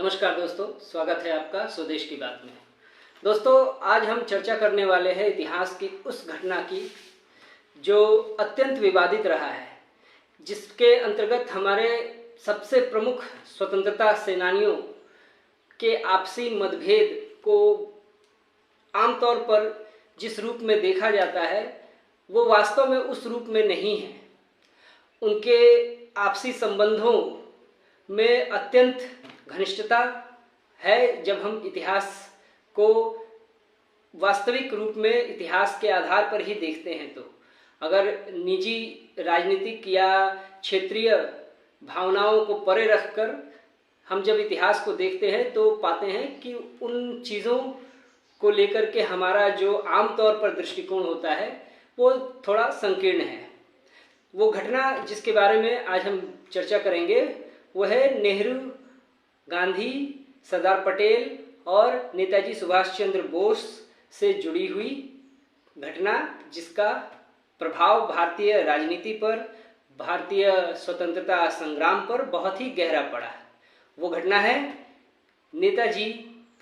नमस्कार दोस्तों, स्वागत है आपका स्वदेश की बात में। दोस्तों, आज हम चर्चा करने वाले हैं इतिहास की उस घटना की जो अत्यंत विवादित रहा है, जिसके अंतर्गत हमारे सबसे प्रमुख स्वतंत्रता सेनानियों के आपसी मतभेद को आमतौर पर जिस रूप में देखा जाता है वो वास्तव में उस रूप में नहीं है। उनके आपसी संबंधों में अत्यंत घनिष्ठता है। जब हम इतिहास को वास्तविक रूप में इतिहास के आधार पर ही देखते हैं तो अगर निजी राजनीतिक या क्षेत्रीय भावनाओं को परे रखकर हम जब इतिहास को देखते हैं तो पाते हैं कि उन चीज़ों को लेकर के हमारा जो आमतौर पर दृष्टिकोण होता है वो थोड़ा संकीर्ण है। वो घटना जिसके बारे में आज हम चर्चा करेंगे वो है नेहरू, गांधी, सरदार पटेल और नेताजी सुभाष चंद्र बोस से जुड़ी हुई घटना, जिसका प्रभाव भारतीय राजनीति पर, भारतीय स्वतंत्रता संग्राम पर बहुत ही गहरा पड़ा। वो घटना है नेताजी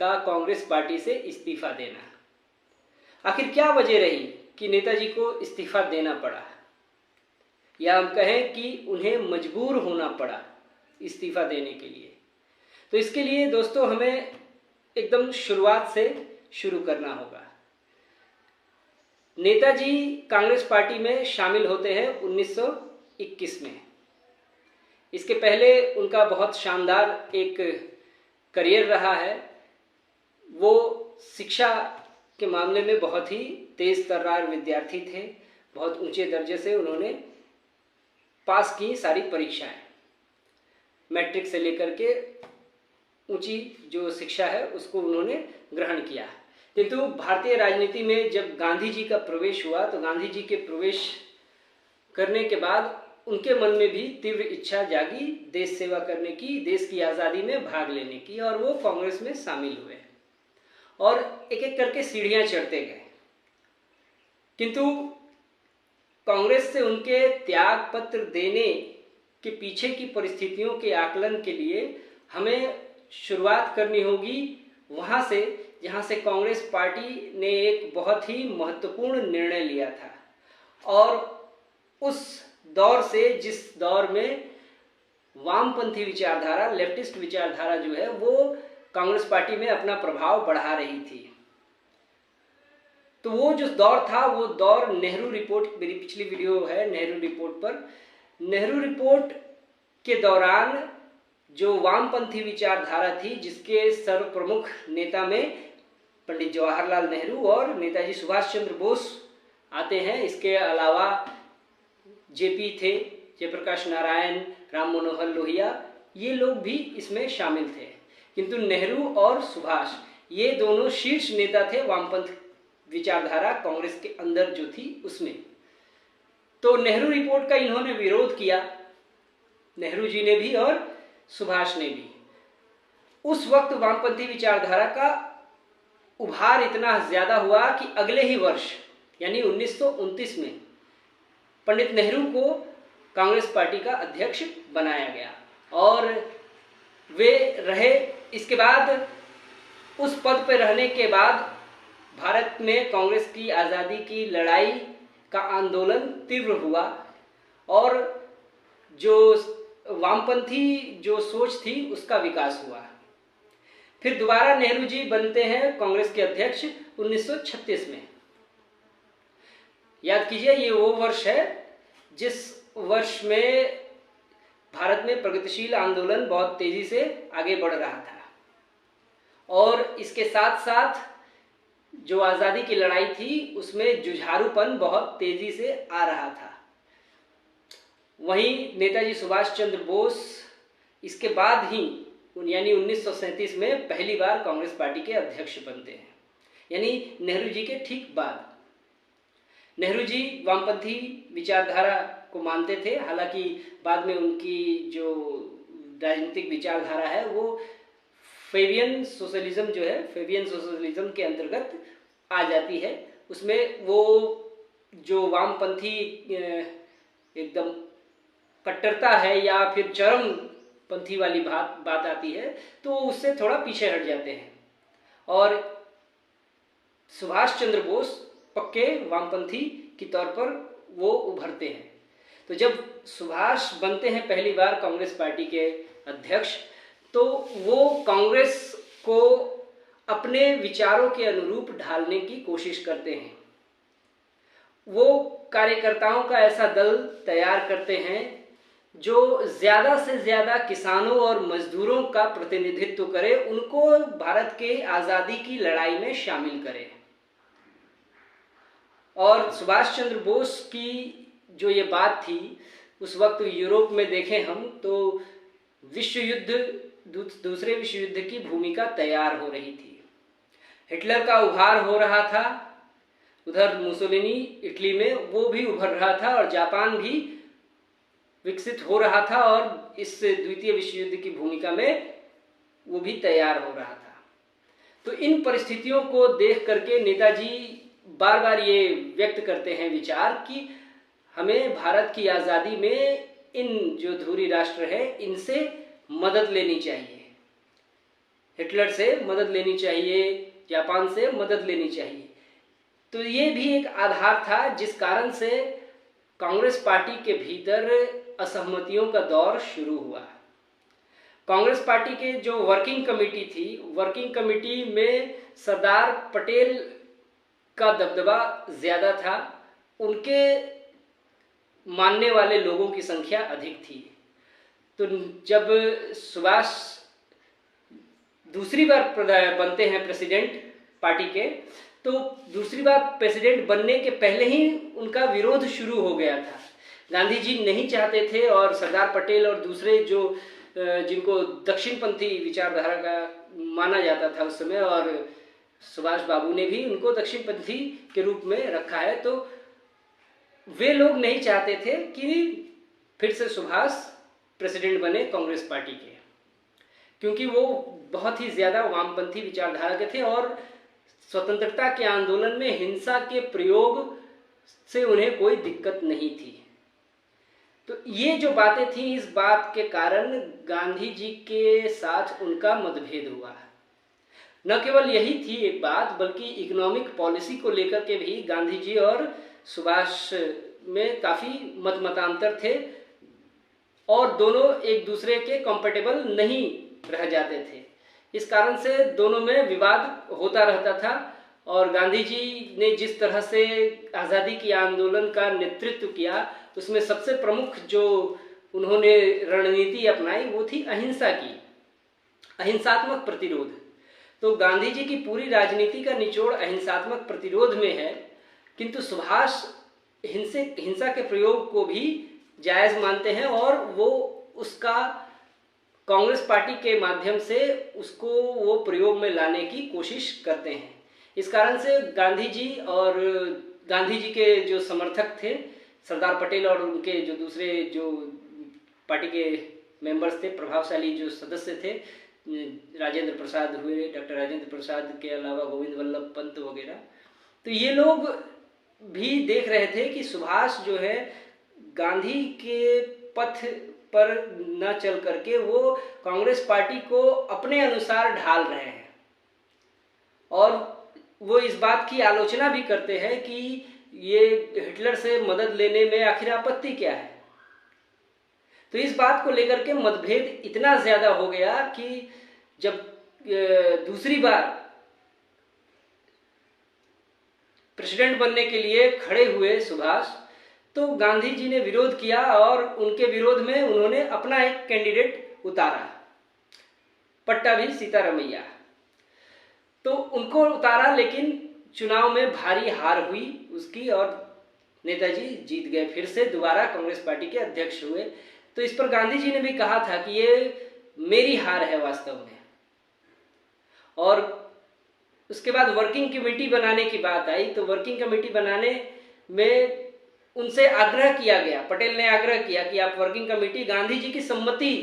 का कांग्रेस पार्टी से इस्तीफा देना। आखिर क्या वजह रही कि नेताजी को इस्तीफा देना पड़ा, या हम कहें कि उन्हें मजबूर होना पड़ा इस्तीफा देने के लिए? तो इसके लिए दोस्तों हमें एकदम शुरुआत से शुरू करना होगा। नेताजी कांग्रेस पार्टी में शामिल होते हैं 1921 में। इसके पहले उनका बहुत शानदार एक करियर रहा है। वो शिक्षा के मामले में बहुत ही तेज तर्रार विद्यार्थी थे। बहुत ऊंचे दर्जे से उन्होंने पास की सारी परीक्षाएं, मैट्रिक से लेकर के ऊंची जो शिक्षा है उसको उन्होंने ग्रहण किया। किंतु भारतीय राजनीति में जब गांधी जी का प्रवेश हुआ तो गांधी जी के प्रवेश करने के बाद उनके मन में भी तीव्र इच्छा जागी देश सेवा करने की, देश की आज़ादी में भाग लेने की, और वो कांग्रेस में शामिल हुए और एक एक करके सीढ़ियां चढ़ते गए। किंतु कांग्रेस से उनके त्याग पत्र देने के पीछे की परिस्थितियों के आकलन के लिए हमें शुरुआत करनी होगी वहाँ से जहाँ से कांग्रेस पार्टी ने एक बहुत ही महत्वपूर्ण निर्णय लिया था, और उस दौर से जिस दौर में वामपंथी विचारधारा, लेफ्टिस्ट विचारधारा जो है वो कांग्रेस पार्टी में अपना प्रभाव बढ़ा रही थी। तो वो जो दौर था वो दौर नेहरू रिपोर्ट, मेरी पिछली वीडियो है नेहरू रिपोर्ट पर, नेहरू रिपोर्ट के दौरान जो वामपंथी विचारधारा थी जिसके सर्वप्रमुख नेता में पंडित जवाहरलाल नेहरू और नेताजी सुभाष चंद्र बोस आते हैं। इसके अलावा जेपी थे, जयप्रकाश नारायण, राम मनोहर लोहिया, ये लोग भी इसमें शामिल थे। किंतु नेहरू और सुभाष ये दोनों शीर्ष नेता थे वामपंथ विचारधारा कांग्रेस के अंदर जो थी उसमें। तो नेहरू रिपोर्ट का इन्होंने विरोध किया, नेहरू जी ने भी और सुभाष ने भी। उस वक्त वामपंथी विचारधारा का उभार इतना ज्यादा हुआ कि अगले ही वर्ष यानी 1929 में पंडित नेहरू को कांग्रेस पार्टी का अध्यक्ष बनाया गया और वे रहे। इसके बाद उस पद पर रहने के बाद भारत में कांग्रेस की आज़ादी की लड़ाई का आंदोलन तीव्र हुआ और जो वामपंथी जो सोच थी उसका विकास हुआ। फिर दोबारा नेहरू जी बनते हैं कांग्रेस के अध्यक्ष 1936 में। याद कीजिए, ये वो वर्ष है जिस वर्ष में भारत में प्रगतिशील आंदोलन बहुत तेजी से आगे बढ़ रहा था और इसके साथ साथ जो आज़ादी की लड़ाई थी उसमें जुझारूपन बहुत तेजी से आ रहा था। वहीं नेताजी सुभाष चंद्र बोस इसके बाद ही यानी 1937 में पहली बार कांग्रेस पार्टी के अध्यक्ष बनते हैं, यानी नेहरू जी के ठीक बाद। नेहरू जी वामपंथी विचारधारा को मानते थे, हालांकि बाद में उनकी जो राजनीतिक विचारधारा है वो फेबियन सोशलिज्म जो है, फेबियन सोशलिज्म के अंतर्गत आ जाती है। उसमें वो जो वामपंथी एकदम कट्टरता है या फिर चरम पंथी वाली बात आती है तो उससे थोड़ा पीछे हट जाते हैं और सुभाष चंद्र बोस पक्के वामपंथी के तौर पर वो उभरते हैं। तो जब सुभाष बनते हैं पहली बार कांग्रेस पार्टी के अध्यक्ष, तो वो कांग्रेस को अपने विचारों के अनुरूप ढालने की कोशिश करते हैं। वो कार्यकर्ताओं का ऐसा दल तैयार करते हैं जो ज़्यादा से ज़्यादा किसानों और मजदूरों का प्रतिनिधित्व करे, उनको भारत के आज़ादी की लड़ाई में शामिल करे। और सुभाष चंद्र बोस की जो ये बात थी, उस वक्त यूरोप में देखें हम तो दूसरे विश्व युद्ध की भूमिका तैयार हो रही थी। हिटलर का उभार हो रहा था, उधर मुसोलिनी इटली में वो भी उभर रहा था और जापान भी विकसित हो रहा था और इस द्वितीय विश्व युद्ध की भूमिका में वो भी तैयार हो रहा था। तो इन परिस्थितियों को देख करके नेताजी बार बार ये व्यक्त करते हैं विचार कि हमें भारत की आज़ादी में इन जो धुरी राष्ट्र है इनसे मदद लेनी चाहिए, हिटलर से मदद लेनी चाहिए, जापान से मदद लेनी चाहिए। तो ये भी एक आधार था जिस कारण से कांग्रेस पार्टी के भीतर असहमतियों का दौर शुरू हुआ। कांग्रेस पार्टी के जो वर्किंग कमेटी थी, वर्किंग कमेटी में सरदार पटेल का दबदबा ज़्यादा था, उनके मानने वाले लोगों की संख्या अधिक थी। तो जब सुभाष दूसरी बार बनते हैं प्रेसिडेंट पार्टी के, तो दूसरी बार प्रेसिडेंट बनने के पहले ही उनका विरोध शुरू हो गया था। गांधी जी नहीं चाहते थे और सरदार पटेल और दूसरे जो जिनको दक्षिणपंथी विचारधारा का माना जाता था उस समय, और सुभाष बाबू ने भी उनको दक्षिणपंथी के रूप में रखा है, तो वे लोग नहीं चाहते थे कि फिर से सुभाष प्रेसिडेंट बने कांग्रेस पार्टी के, क्योंकि वो बहुत ही ज़्यादा वामपंथी विचारधारा के थे और स्वतंत्रता के आंदोलन में हिंसा के प्रयोग से उन्हें कोई दिक्कत नहीं थी। तो ये जो बातें थी, इस बात के कारण गांधी जी के साथ उनका मतभेद हुआ। न केवल यही थी एक बात, बल्कि इकोनॉमिक पॉलिसी को लेकर के भी गांधी जी और सुभाष में काफ़ी मतांतर थे और दोनों एक दूसरे के कंफर्टेबल नहीं रह जाते थे। इस कारण से दोनों में विवाद होता रहता था और गांधी जी ने जिस तरह से आज़ादी की आंदोलन का नेतृत्व किया, उसमें सबसे प्रमुख जो उन्होंने रणनीति अपनाई वो थी अहिंसा की, अहिंसात्मक प्रतिरोध। तो गांधी जी की पूरी राजनीति का निचोड़ अहिंसात्मक प्रतिरोध में है, किंतु सुभाष हिंसा के प्रयोग को भी जायज़ मानते हैं और वो उसका कांग्रेस पार्टी के माध्यम से उसको वो प्रयोग में लाने की कोशिश करते हैं। इस कारण से गांधी जी और गांधी जी के जो समर्थक थे सरदार पटेल और उनके जो दूसरे जो पार्टी के मेंबर्स थे, प्रभावशाली जो सदस्य थे, राजेंद्र प्रसाद हुए, डॉक्टर राजेंद्र प्रसाद के अलावा गोविंद वल्लभ पंत वगैरह, तो ये लोग भी देख रहे थे कि सुभाष जो है गांधी के पथ पर न चल करके वो कांग्रेस पार्टी को अपने अनुसार ढाल रहे हैं और वो इस बात की आलोचना भी करते हैं कि ये हिटलर से मदद लेने में आखिर आपत्ति क्या है। तो इस बात को लेकर के मतभेद इतना ज़्यादा हो गया कि जब दूसरी बार प्रेसिडेंट बनने के लिए खड़े हुए सुभाष, तो गांधी जी ने विरोध किया और उनके विरोध में उन्होंने अपना एक कैंडिडेट उतारा, पट्टाभी सीतारामैया। तो उनको उतारा, लेकिन चुनाव में भारी हार हुई उसकी और नेताजी जीत गए, फिर से दोबारा कांग्रेस पार्टी के अध्यक्ष हुए। तो इस पर गांधी जी ने भी कहा था कि ये मेरी हार है वास्तव में। और उसके बाद वर्किंग कमेटी बनाने की बात आई, तो वर्किंग कमेटी बनाने में उनसे आग्रह किया गया, पटेल ने आग्रह किया कि आप वर्किंग कमेटी गांधी जी की सम्मति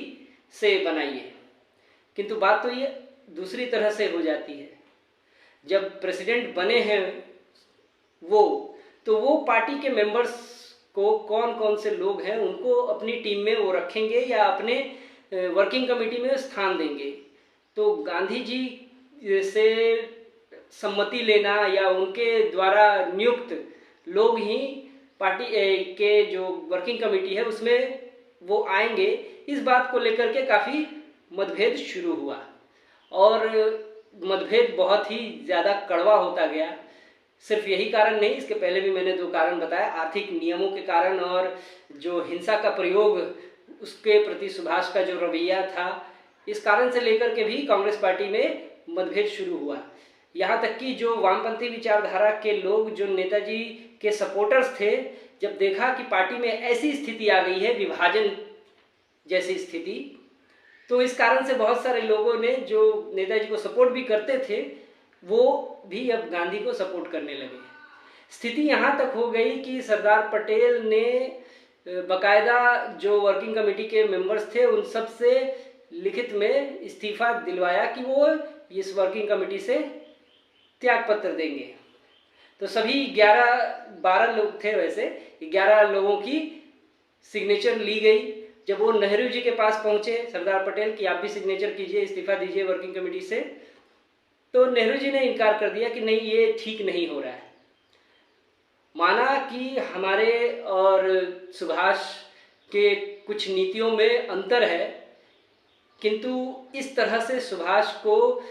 से बनाइए, किंतु बात तो ये दूसरी तरह से हो जाती है। जब प्रेसिडेंट बने हैं तो वो पार्टी के मेंबर्स को कौन कौन से लोग हैं उनको अपनी टीम में वो रखेंगे या अपने वर्किंग कमेटी में स्थान देंगे। तो गांधी जी से सम्मति लेना या उनके द्वारा नियुक्त लोग ही पार्टी के जो वर्किंग कमेटी है उसमें वो आएंगे, इस बात को लेकर के काफ़ी मतभेद शुरू हुआ और मतभेद बहुत ही ज़्यादा कड़वा होता गया। सिर्फ यही कारण नहीं, इसके पहले भी मैंने 2 कारण बताया, आर्थिक नियमों के कारण और जो हिंसा का प्रयोग उसके प्रति सुभाष का जो रवैया था, इस कारण से लेकर के भी कांग्रेस पार्टी में मतभेद शुरू हुआ। यहाँ तक कि जो वामपंथी विचारधारा के लोग, जो नेताजी के सपोर्टर्स थे, जब देखा कि पार्टी में ऐसी स्थिति आ गई है, विभाजन जैसी स्थिति, तो इस कारण से बहुत सारे लोगों ने जो नेताजी को सपोर्ट भी करते थे वो भी अब गांधी को सपोर्ट करने लगे। स्थिति यहाँ तक हो गई कि सरदार पटेल ने बकायदा जो वर्किंग कमेटी के मेंबर्स थे उन सब से लिखित में इस्तीफा दिलवाया कि वो इस वर्किंग कमेटी से त्यागपत्र देंगे। तो सभी 12 लोग थे, वैसे 11 लोगों की सिग्नेचर ली गई। जब वो नेहरू जी के पास पहुंचे सरदार पटेल कि आप भी सिग्नेचर कीजिए, इस्तीफा दीजिए वर्किंग कमेटी से, तो नेहरू जी ने इनकार कर दिया कि नहीं, ये ठीक नहीं हो रहा है। माना कि हमारे और सुभाष के कुछ नीतियों में अंतर है, किंतु इस तरह से सुभाष को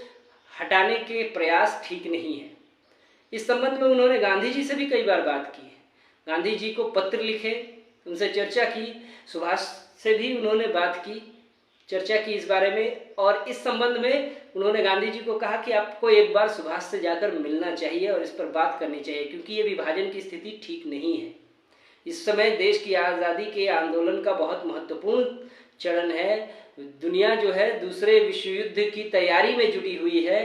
हटाने के प्रयास ठीक नहीं है। इस संबंध में उन्होंने गांधी जी से भी कई बार बात की है, गांधी जी को पत्र लिखे, उनसे चर्चा की, सुभाष से भी उन्होंने बात की, चर्चा की इस बारे में। और इस संबंध में उन्होंने गांधी जी को कहा कि आपको एक बार सुभाष से जाकर मिलना चाहिए और इस पर बात करनी चाहिए, क्योंकि ये विभाजन की स्थिति ठीक नहीं है। इस समय देश की आज़ादी के आंदोलन का बहुत महत्वपूर्ण चरण है। दुनिया जो है दूसरे विश्व युद्ध की तैयारी में जुटी हुई है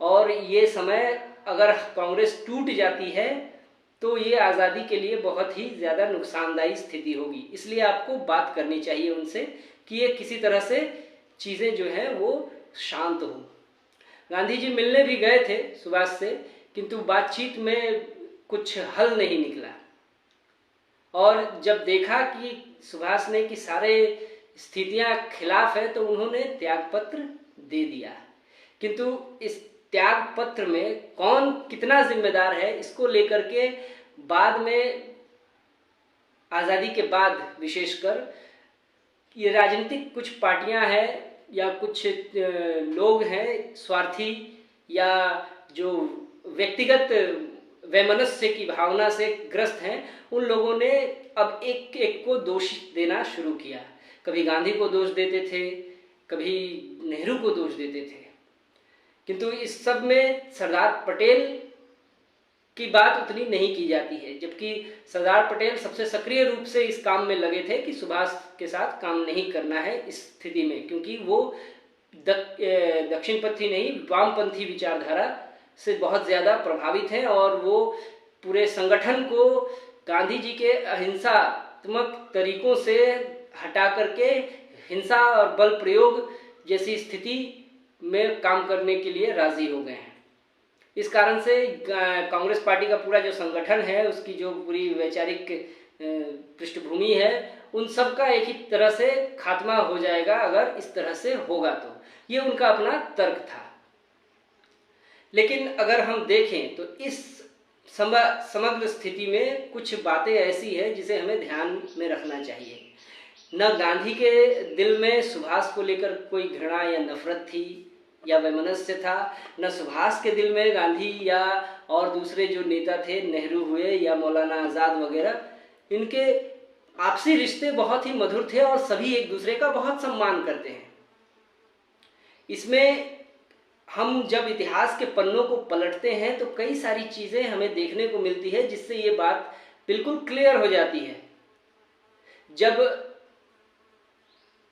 और ये समय अगर कांग्रेस टूट जाती है तो ये आज़ादी के लिए बहुत ही ज़्यादा नुकसानदायी स्थिति होगी। इसलिए आपको बात करनी चाहिए उनसे कि ये किसी तरह से चीज़ें जो हैं वो शांत हो। गांधी जी मिलने भी गए थे सुभाष से, किंतु बातचीत में कुछ हल नहीं निकला। और जब देखा कि सुभाष ने कि सारे स्थितियां खिलाफ है तो उन्होंने त्यागपत्र दे दिया। किंतु इस त्याग पत्र में कौन कितना जिम्मेदार है, इसको लेकर के बाद में, आज़ादी के बाद विशेषकर, ये राजनीतिक कुछ पार्टियां हैं या कुछ लोग हैं स्वार्थी या जो व्यक्तिगत वैमनस्य की भावना से ग्रस्त हैं, उन लोगों ने अब एक एक को दोष देना शुरू किया। कभी गांधी को दोष देते थे, कभी नेहरू को दोष देते थे, किंतु इस सब में सरदार पटेल की बात उतनी नहीं की जाती है। जबकि सरदार पटेल सबसे सक्रिय रूप से इस काम में लगे थे कि सुभाष के साथ काम नहीं करना है इस स्थिति में, क्योंकि वो दक्षिणपंथी नहीं वामपंथी विचारधारा से बहुत ज़्यादा प्रभावित हैं और वो पूरे संगठन को गांधी जी के अहिंसात्मक तरीकों से हटा करके हिंसा और बल प्रयोग जैसी स्थिति में काम करने के लिए राजी हो गए हैं। इस कारण से कांग्रेस पार्टी का पूरा जो संगठन है, उसकी जो पूरी वैचारिक पृष्ठभूमि है, उन सब का एक ही तरह से खात्मा हो जाएगा अगर इस तरह से होगा तो। ये उनका अपना तर्क था। लेकिन अगर हम देखें तो इस समग्र स्थिति में कुछ बातें ऐसी है जिसे हमें ध्यान में रखना चाहिए। न गांधी के दिल में सुभाष को लेकर कोई घृणा या नफरत थी या वैमनस्य था, न सुभाष के दिल में गांधी या और दूसरे जो नेता थे, नेहरू हुए या मौलाना आज़ाद वगैरह, इनके आपसी रिश्ते बहुत ही मधुर थे और सभी एक दूसरे का बहुत सम्मान करते हैं। इसमें हम जब इतिहास के पन्नों को पलटते हैं तो कई सारी चीज़ें हमें देखने को मिलती है जिससे ये बात बिल्कुल क्लियर हो जाती है। जब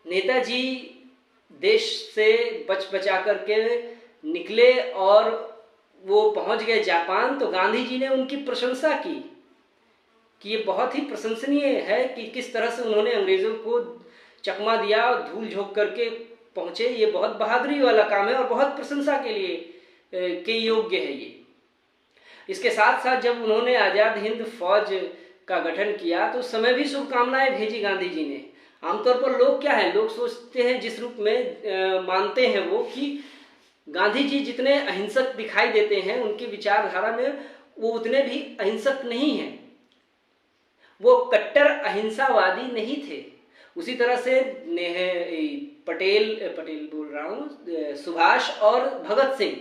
नेताजी देश से बचा करके निकले और वो पहुंच गए जापान, तो गांधी जी ने उनकी प्रशंसा की कि ये बहुत ही प्रशंसनीय है कि किस तरह से उन्होंने अंग्रेज़ों को चकमा दिया और धूल झोंक करके पहुंचे। ये बहुत बहादुरी वाला काम है और बहुत प्रशंसा के लिए के योग्य है ये। इसके साथ साथ जब उन्होंने आज़ाद हिंद फौज का गठन किया तो उस समय भी शुभकामनाएं भेजी गांधी जी ने। आमतौर पर लोग क्या है, लोग सोचते हैं जिस रूप में मानते हैं वो कि गांधी जी जितने अहिंसक दिखाई देते हैं उनकी विचारधारा में वो उतने भी अहिंसक नहीं हैं, वो कट्टर अहिंसावादी नहीं थे। उसी तरह से पटेल बोल रहा हूँ, सुभाष और भगत सिंह,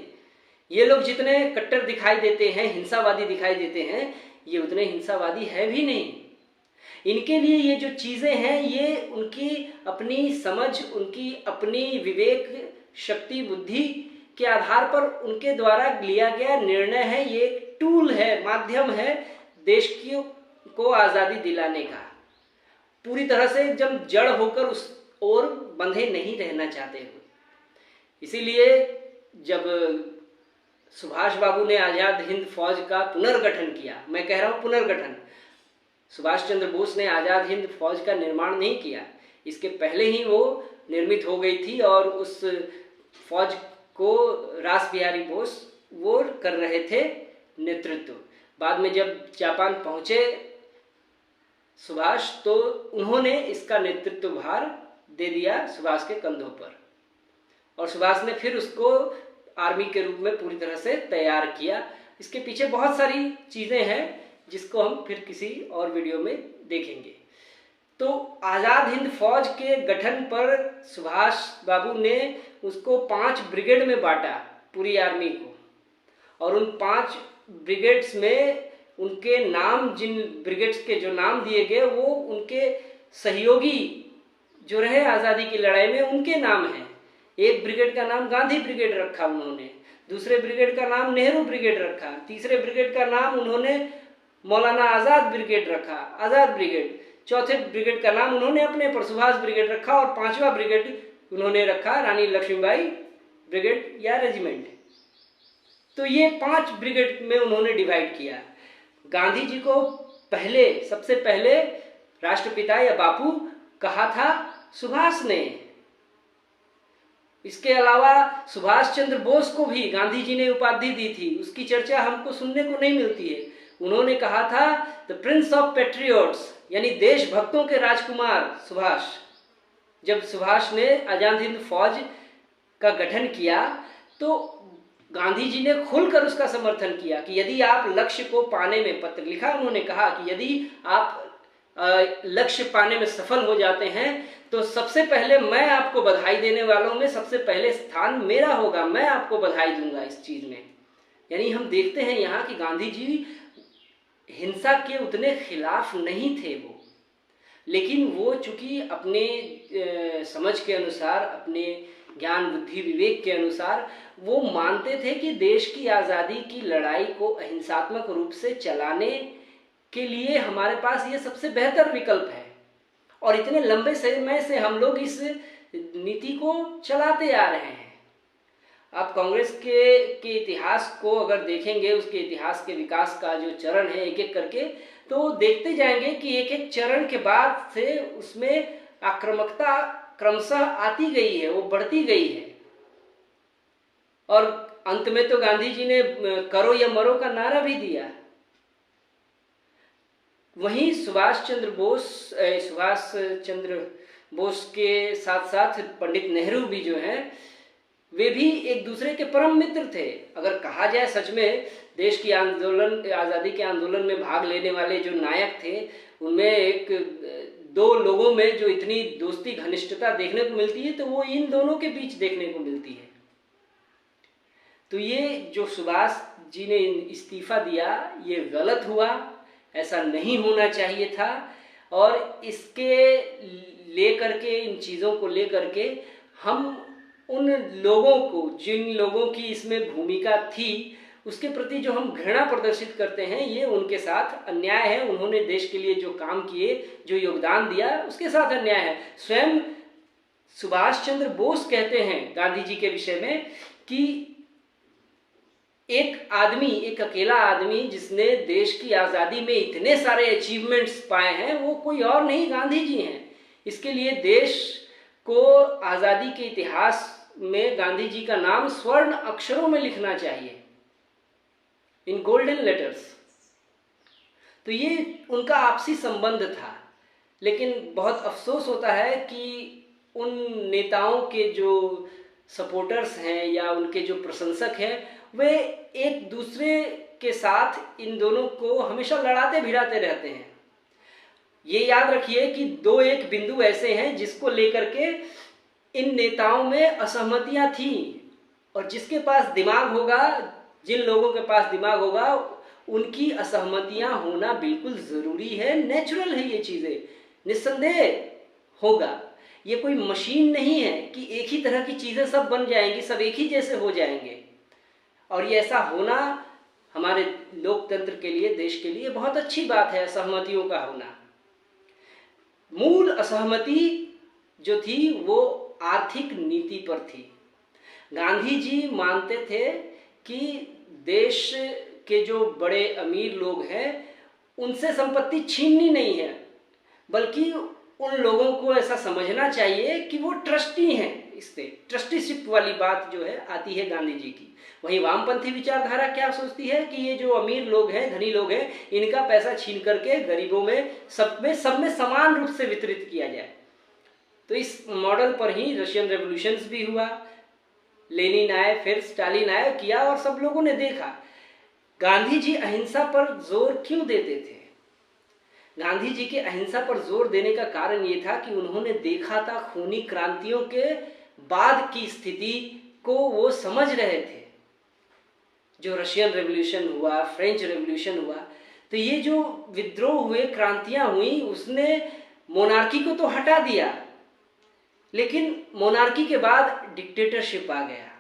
ये लोग जितने कट्टर दिखाई देते हैं, हिंसावादी दिखाई देते हैं, ये उतने हिंसावादी है भी नहीं। इनके लिए ये जो चीज़ें हैं ये उनकी अपनी समझ, उनकी अपनी विवेक शक्ति बुद्धि के आधार पर उनके द्वारा लिया गया निर्णय है। ये एक टूल है, माध्यम है देश को आज़ादी दिलाने का। पूरी तरह से जब जड़ होकर उस ओर बंधे नहीं रहना चाहते हो। इसीलिए जब सुभाष बाबू ने आज़ाद हिंद फौज का पुनर्गठन किया, मैं कह रहा हूँ पुनर्गठन, सुभाष चंद्र बोस ने आज़ाद हिंद फौज का निर्माण नहीं किया, इसके पहले ही वो निर्मित हो गई थी और उस फौज को रास बिहारी बोस वो कर रहे थे नेतृत्व। बाद में जब जापान पहुंचे सुभाष, तो उन्होंने इसका नेतृत्व भार दे दिया सुभाष के कंधों पर, और सुभाष ने फिर उसको आर्मी के रूप में पूरी तरह से तैयार किया। इसके पीछे बहुत सारी चीज़ें हैं जिसको हम फिर किसी और वीडियो में देखेंगे। तो आज़ाद हिंद फौज के गठन पर सुभाष बाबू ने उसको 5 ब्रिगेड में बांटा, पूरी आर्मी को, और उन 5 ब्रिगेड्स में उनके नाम, जिन ब्रिगेड्स के जो नाम दिए गए वो उनके सहयोगी जो रहे आज़ादी की लड़ाई में उनके नाम हैं। एक ब्रिगेड का नाम गांधी ब्रिगेड रखा उन्होंने, दूसरे ब्रिगेड का नाम नेहरू ब्रिगेड रखा, तीसरे ब्रिगेड का नाम उन्होंने मौलाना आज़ाद ब्रिगेड रखा, आज़ाद ब्रिगेड, चौथे ब्रिगेड का नाम उन्होंने अपने पर सुभाष ब्रिगेड रखा, और 5वां ब्रिगेड उन्होंने रखा रानी लक्ष्मीबाई ब्रिगेड या रेजिमेंट। तो ये 5 ब्रिगेड में उन्होंने डिवाइड किया। गांधी जी को सबसे पहले राष्ट्रपिता या बापू कहा था सुभाष ने। इसके अलावा सुभाष चंद्र बोस को भी गांधी जी ने उपाधि दी थी, उसकी चर्चा हमको सुनने को नहीं मिलती है। उन्होंने कहा था द प्रिंस ऑफ पेट्रियोट्स, यानी देशभक्तों के राजकुमार सुभाष। जब सुभाष ने आज़ाद हिंद फौज का गठन किया तो गांधी जी ने खुलकर उसका समर्थन किया कि यदि आप लक्ष्य को पाने में, पत्र लिखा उन्होंने, कहा कि यदि आप लक्ष्य पाने में सफल हो जाते हैं तो सबसे पहले मैं आपको बधाई देने वालों में सबसे पहले स्थान मेरा होगा, मैं आपको बधाई दूंगा इस चीज में। यानी हम देखते हैं यहाँ कि गांधी जी हिंसा के उतने खिलाफ नहीं थे वो, लेकिन वो चूंकि अपने समझ के अनुसार, अपने ज्ञान बुद्धि विवेक के अनुसार वो मानते थे कि देश की आज़ादी की लड़ाई को अहिंसात्मक रूप से चलाने के लिए हमारे पास ये सबसे बेहतर विकल्प है, और इतने लंबे समय से हम लोग इस नीति को चलाते आ रहे हैं। आप कांग्रेस के इतिहास को अगर देखेंगे, उसके इतिहास के विकास का जो चरण है एक एक करके, तो देखते जाएंगे कि एक एक चरण के बाद से उसमें आक्रामकता क्रमशः आती गई है, वो बढ़ती गई है, और अंत में तो गांधी जी ने करो या मरो का नारा भी दिया। वहीं सुभाष चंद्र बोस के साथ साथ पंडित नेहरू भी जो हैं वे भी एक दूसरे के परम मित्र थे। अगर कहा जाए सच में देश की आज़ादी के आंदोलन में भाग लेने वाले जो नायक थे उनमें 2 लोगों में जो इतनी दोस्ती घनिष्ठता देखने को मिलती है तो वो इन दोनों के बीच देखने को मिलती है। तो ये जो सुभाष जी ने इस्तीफा दिया ये गलत हुआ, ऐसा नहीं होना चाहिए था, और इसके लेकर के, इन चीज़ों को लेकर के हम उन लोगों को, जिन लोगों की इसमें भूमिका थी, उसके प्रति जो हम घृणा प्रदर्शित करते हैं, ये उनके साथ अन्याय है। उन्होंने देश के लिए जो काम किए, जो योगदान दिया, उसके साथ अन्याय है। स्वयं सुभाष चंद्र बोस कहते हैं गांधी जी के विषय में कि एक अकेला आदमी जिसने देश की आज़ादी में इतने सारे अचीवमेंट्स पाए हैं वो कोई और नहीं, गांधी जी हैं। इसके लिए देश को आज़ादी के इतिहास में गांधी जी का नाम स्वर्ण अक्षरों में लिखना चाहिए, इन गोल्डन लेटर्स। तो ये उनका आपसी संबंध था। लेकिन बहुत अफसोस होता है कि उन नेताओं के जो सपोर्टर्स हैं या उनके जो प्रशंसक हैं, वे एक दूसरे के साथ इन दोनों को हमेशा लड़ाते भिड़ाते रहते हैं। ये याद रखिए कि दो एक बिंदु ऐसे हैं जिसको लेकर के इन नेताओं में असहमतियां थी, और जिसके पास दिमाग होगा, जिन लोगों के पास दिमाग होगा, उनकी असहमतियां होना बिल्कुल ज़रूरी है, नेचुरल है, ये चीज़ें निस्संदेह होगा। ये कोई मशीन नहीं है कि एक ही तरह की चीज़ें सब बन जाएंगी, सब एक ही जैसे हो जाएंगे। और ये ऐसा होना हमारे लोकतंत्र के लिए, देश के लिए बहुत अच्छी बात है, असहमतियों का होना। मूल असहमति जो थी वो आर्थिक नीति पर थी। गांधी जी मानते थे कि देश के जो बड़े अमीर लोग हैं उनसे संपत्ति छीननी नहीं है, बल्कि उन लोगों को ऐसा समझना चाहिए कि वो ट्रस्टी हैं। इससे ट्रस्टीशिप वाली बात जो है आती है गांधी जी की। वहीं वामपंथी विचारधारा क्या सोचती है कि ये जो अमीर लोग हैं, धनी लोग हैं, इनका पैसा छीन करके गरीबों में सब में समान रूप से वितरित किया जाए। तो इस मॉडल पर ही रशियन रेवोल्यूशंस भी हुआ, लेनिन आए, फिर स्टालिन आए, किया, और सब लोगों ने देखा। गांधी जी अहिंसा पर जोर क्यों देते थे? गांधी जी के अहिंसा पर जोर देने का कारण ये था कि उन्होंने देखा था खूनी क्रांतियों के बाद की स्थिति को वो समझ रहे थे। जो रशियन रेवोल्यूशन हुआ, फ्रेंच रेवोल्यूशन हुआ, तो ये जो विद्रोह हुए, क्रांतियां हुई, उसने मोनार्की को तो हटा दिया, लेकिन मोनार्की के बाद डिक्टेटरशिप आ गया,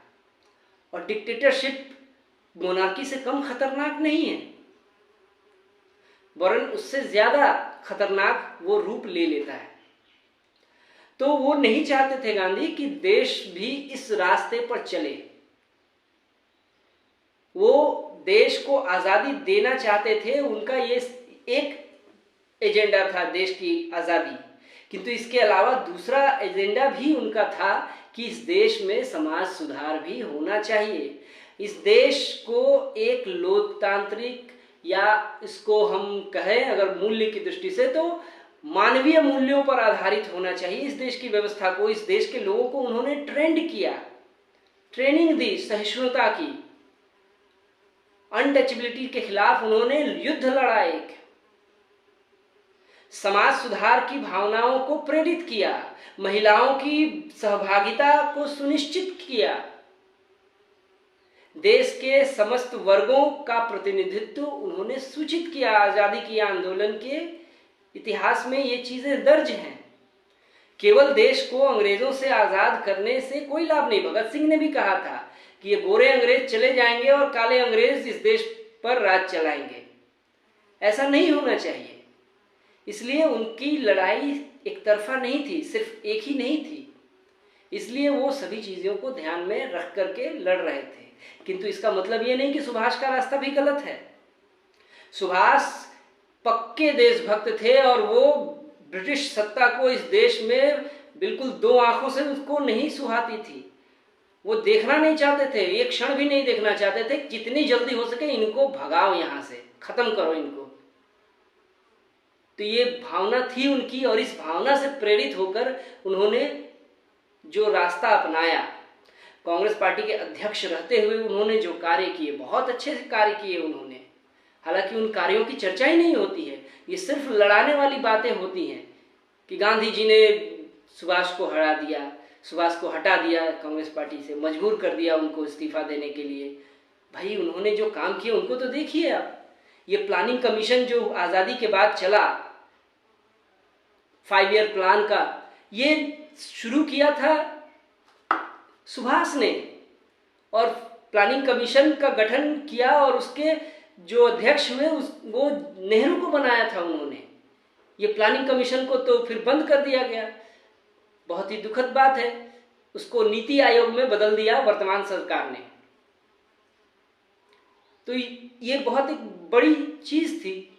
और डिक्टेटरशिप मोनार्की से कम खतरनाक नहीं है, वरन उससे ज्यादा खतरनाक वो रूप ले लेता है। तो वो नहीं चाहते थे गांधी कि देश भी इस रास्ते पर चले। वो देश को आजादी देना चाहते थे, उनका ये एक एजेंडा था, देश की आजादी। किंतु इसके अलावा दूसरा एजेंडा भी उनका था कि इस देश में समाज सुधार भी होना चाहिए। इस देश को एक लोकतांत्रिक, या इसको हम कहें अगर मूल्य की दृष्टि से तो मानवीय मूल्यों पर आधारित होना चाहिए। इस देश की व्यवस्था को, इस देश के लोगों को उन्होंने ट्रेंड किया, ट्रेनिंग दी सहिष्णुता की, अनटचेबिलिटी के खिलाफ उन्होंने युद्ध लड़ा, एक समाज सुधार की भावनाओं को प्रेरित किया, महिलाओं की सहभागिता को सुनिश्चित किया, देश के समस्त वर्गों का प्रतिनिधित्व उन्होंने सूचित किया। आजादी के आंदोलन के इतिहास में ये चीजें दर्ज हैं। केवल देश को अंग्रेजों से आजाद करने से कोई लाभ नहीं। भगत सिंह ने भी कहा था कि ये गोरे अंग्रेज चले जाएंगे और काले अंग्रेज इस देश पर राज चलाएंगे। ऐसा नहीं होना चाहिए। इसलिए उनकी लड़ाई एक तरफा नहीं थी, सिर्फ एक ही नहीं थी। इसलिए वो सभी चीजों को ध्यान में रख करके लड़ रहे थे। किंतु इसका मतलब ये नहीं कि सुभाष का रास्ता भी गलत है। सुभाष पक्के देशभक्त थे और वो ब्रिटिश सत्ता को इस देश में बिल्कुल दो आंखों से उसको नहीं सुहाती थी। वो देखना नहीं चाहते थे, एक क्षण भी नहीं देखना चाहते थे। जितनी जल्दी हो सके इनको भगाओ, यहां से खत्म करो इनको। तो ये भावना थी उनकी, और इस भावना से प्रेरित होकर उन्होंने जो रास्ता अपनाया, कांग्रेस पार्टी के अध्यक्ष रहते हुए उन्होंने जो कार्य किए, बहुत अच्छे से कार्य किए उन्होंने। हालांकि उन कार्यों की चर्चा ही नहीं होती है, ये सिर्फ लड़ाने वाली बातें होती हैं कि गांधी जी ने सुभाष को हरा दिया, सुभाष को हटा दिया, कांग्रेस पार्टी से मजबूर कर दिया उनको इस्तीफा देने के लिए। भाई उन्होंने जो काम किए उनको तो देखिए आप। ये प्लानिंग कमीशन जो आज़ादी के बाद चला, 5 ईयर प्लान का, ये शुरू किया था सुभाष ने, और प्लानिंग कमीशन का गठन किया और उसके जो अध्यक्ष हुए वो नेहरू को बनाया था उन्होंने। ये प्लानिंग कमीशन को तो फिर बंद कर दिया गया, बहुत ही दुखद बात है। उसको नीति आयोग में बदल दिया वर्तमान सरकार ने। तो ये बहुत एक बड़ी चीज थी।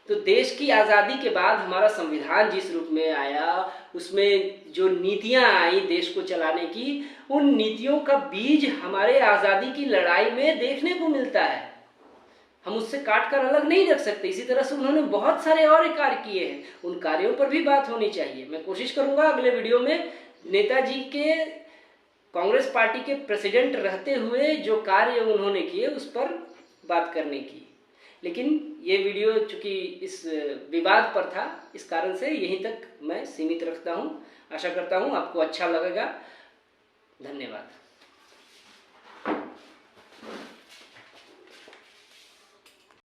तो देश की आज़ादी के बाद हमारा संविधान जिस रूप में आया, उसमें जो नीतियां आई देश को चलाने की, उन नीतियों का बीज हमारे आज़ादी की लड़ाई में देखने को मिलता है। हम उससे काट कर अलग नहीं रख सकते। इसी तरह से उन्होंने बहुत सारे और कार्य किए हैं, उन कार्यों पर भी बात होनी चाहिए। मैं कोशिश करूंगा अगले वीडियो में नेताजी के कांग्रेस पार्टी के प्रेसिडेंट रहते हुए जो कार्य उन्होंने किए उस पर बात करने की। लेकिन ये वीडियो चूंकि इस विवाद पर था, इस कारण से यहीं तक मैं सीमित रखता हूँ। आशा करता हूँ आपको अच्छा लगेगा। धन्यवाद।